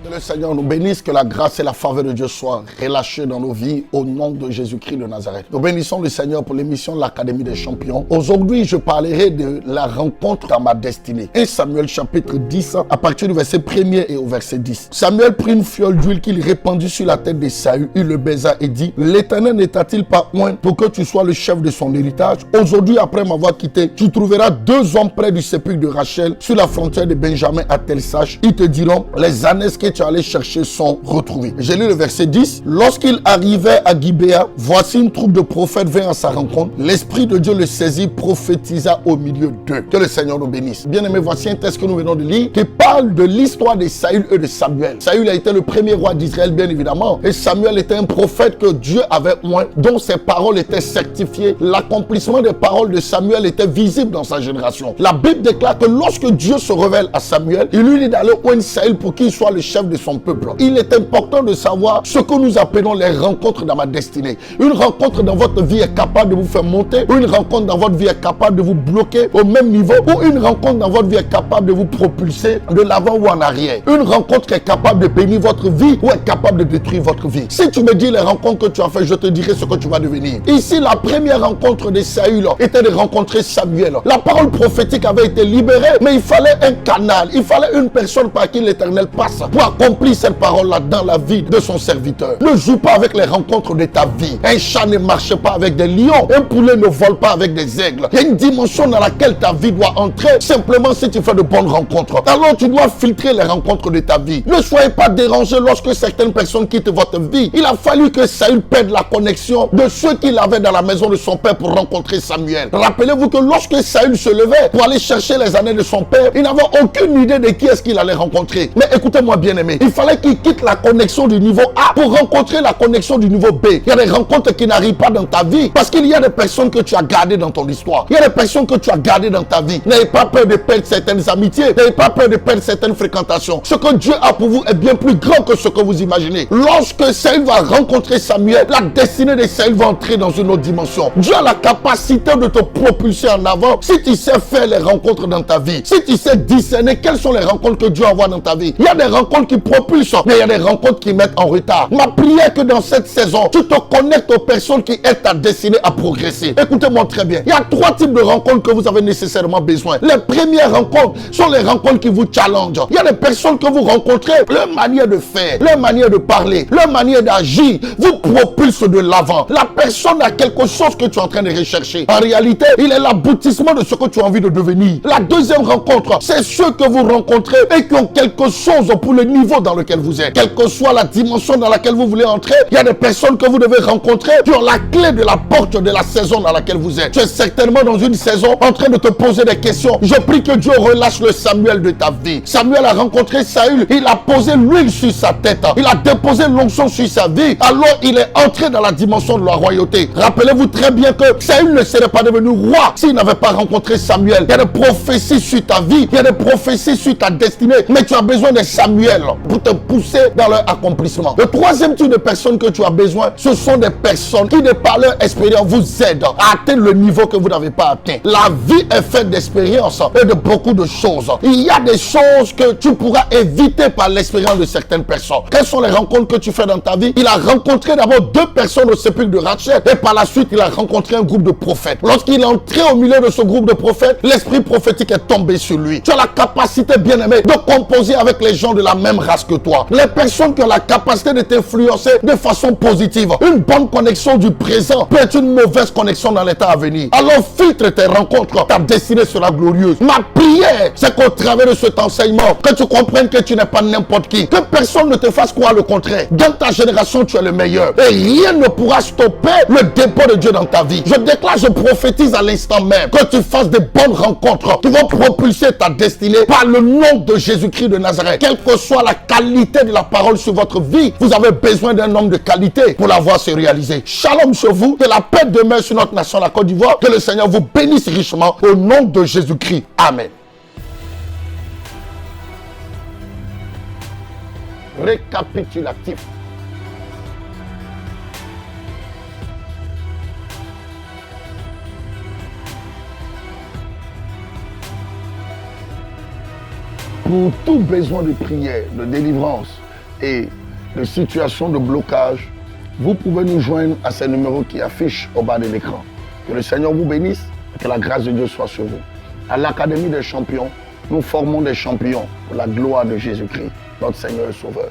Que le Seigneur nous bénisse, que la grâce et la faveur de Dieu soient relâchées dans nos vies au nom de Jésus-Christ de Nazareth. Nous bénissons le Seigneur pour l'émission de l'Académie des Champions. Aujourd'hui, je parlerai de la rencontre dans ma destinée. 1 Samuel chapitre 10, à partir du verset 1er et au verset 10. Samuel prit une fiole d'huile qu'il répandit sur la tête de Saül. Il le baisa et dit, l'Éternel ne t'a-t-il pas oint pour que tu sois le chef de son héritage? Aujourd'hui, après m'avoir quitté, tu trouveras 2 hommes près du sépulcre de Rachel, sur la frontière de Benjamin à Tel-Sach. Ils te diront, les ânes que tu allais chercher sont retrouvés. J'ai lu le verset 10. Lorsqu'il arrivait à Gibéa, voici une troupe de prophètes vint à sa rencontre. L'Esprit de Dieu le saisit, prophétisa au milieu d'eux. Que le Seigneur nous bénisse. Bien aimé, voici un texte que nous venons de lire qui parle de l'histoire de Saül et de Samuel. Saül a été le premier roi d'Israël, bien évidemment. Et Samuel était un prophète que Dieu avait oint, dont ses paroles étaient certifiées. L'accomplissement des paroles de Samuel était visible dans sa génération. La Bible déclare que lorsque Dieu se révèle à Samuel, il lui dit d'aller oindre Saül pour qu'il soit le chef de son peuple. Il est important de savoir ce que nous appelons les rencontres dans ma destinée. Une rencontre dans votre vie est capable de vous faire monter, une rencontre dans votre vie est capable de vous bloquer au même niveau, ou une rencontre dans votre vie est capable de vous propulser de l'avant ou en arrière. Une rencontre est capable de bénir votre vie ou est capable de détruire votre vie. Si tu me dis les rencontres que tu as faites, je te dirai ce que tu vas devenir. Ici, la première rencontre de Saül était de rencontrer Samuel. La parole prophétique avait été libérée, mais il fallait un canal, il fallait une personne par qui l'Éternel passe pour accomplir cette parole-là dans la vie de son serviteur. Ne joue pas avec les rencontres de ta vie. Un chat ne marche pas avec des lions, un poulet ne vole pas avec des aigles. Il y a une dimension dans laquelle ta vie doit entrer simplement si tu fais de bonnes rencontres. Alors tu dois filtrer les rencontres de ta vie. Ne soyez pas dérangés lorsque certaines personnes quittent votre vie. Il a fallu que Saül perde la connexion de ceux qu'il avait dans la maison de son père pour rencontrer Samuel. Rappelez-vous que lorsque Saül se levait pour aller chercher les années de son père, il n'avait aucune idée de qui est-ce qu'il allait rencontrer. Mais écoutez-moi bien aimé, il fallait qu'il quitte la connexion du niveau A pour rencontrer la connexion du niveau B. Il y a des rencontres qui n'arrivent pas dans ta vie parce qu'il y a des personnes que tu as gardées dans ton histoire. Il y a des personnes que tu as gardées dans ta vie. N'ayez pas peur de perdre certaines amitiés. N'ayez pas peur de perdre certaines fréquentations. Ce que Dieu a pour vous est bien plus grand que ce que vous imaginez. Lorsque Saül va rencontrer Samuel, la destinée de Saül va entrer dans une autre dimension. Dieu a la capacité de te propulser en avant si tu sais faire les rencontres dans ta vie. Si tu sais discerner quelles sont les rencontres que Dieu envoie dans ta vie. Il y a des rencontres qui propulsent, mais il y a des rencontres qui mettent en retard. Ma prière est que dans cette saison, tu te connectes aux personnes qui aident ta destinée à progresser. Écoutez-moi très bien. Il y a 3 types de rencontres que vous avez nécessairement besoin. Les premières rencontres sont les rencontres qui vous challengent. Il y a des personnes que vous rencontrez, leur manière de faire, leur manière de parler, leur manière d'agir vous propulse de l'avant. La personne a quelque chose que tu es en train de rechercher. En réalité, il est l'aboutissement de ce que tu as envie de devenir. La deuxième rencontre, c'est ceux que vous rencontrez et qui ont quelque chose pour le niveau dans lequel vous êtes. Quelle que soit la dimension dans laquelle vous voulez entrer, il y a des personnes que vous devez rencontrer qui ont la clé de la porte de la saison dans laquelle vous êtes. Tu es certainement dans une saison en train de te poser des questions. Je prie que Dieu relâche le Samuel de ta vie. Samuel a rencontré Saül, il a posé l'huile sur sa tête, il a déposé l'onction sur sa vie, alors il est entré dans la dimension de la royauté. Rappelez-vous très bien que Saül ne serait pas devenu roi s'il n'avait pas rencontré Samuel. Il y a des prophéties sur ta vie, il y a des prophéties sur ta destinée, mais tu as besoin de Samuel pour te pousser dans leur accomplissement. Le troisième type de personnes que tu as besoin, ce sont des personnes qui, de par leur expérience, vous aident à atteindre le niveau que vous n'avez pas atteint. La vie est faite d'expériences et de beaucoup de choses. Il y a des choses que tu pourras éviter par l'expérience de certaines personnes. Quelles sont les rencontres que tu fais dans ta vie? Il a rencontré d'abord 2 personnes au sépulcre de Rachel et par la suite, il a rencontré un groupe de prophètes. Lorsqu'il est entré au milieu de ce groupe de prophètes, l'esprit prophétique est tombé sur lui. Tu as la capacité, bien aimé, de composer avec les gens de la même race que toi. Les personnes qui ont la capacité de t'influencer de façon positive. Une bonne connexion du présent peut être une mauvaise connexion dans l'état à venir. Alors filtre tes rencontres, ta destinée sera glorieuse. Ma prière, c'est qu'au travers de cet enseignement, que tu comprennes que tu n'es pas n'importe qui, que personne ne te fasse croire le contraire. Dans ta génération, tu es le meilleur. Et rien ne pourra stopper le dépôt de Dieu dans ta vie. Je déclare, je prophétise à l'instant même que tu fasses de bonnes rencontres qui vont propulser ta destinée par le nom de Jésus-Christ de Nazareth. Quelle que soit la qualité de la parole sur votre vie, vous avez besoin d'un homme de qualité pour la voir se réaliser. Shalom sur vous, que la paix demeure sur notre nation, la Côte d'Ivoire, que le Seigneur vous bénisse richement au nom de Jésus-Christ. Amen. Récapitulatif. Pour tout besoin de prière, de délivrance, et de situations de blocage, vous pouvez nous joindre à ces numéros qui affichent au bas de l'écran. Que le Seigneur vous bénisse et que la grâce de Dieu soit sur vous. À l'Académie des champions, nous formons des champions pour la gloire de Jésus-Christ, notre Seigneur et Sauveur.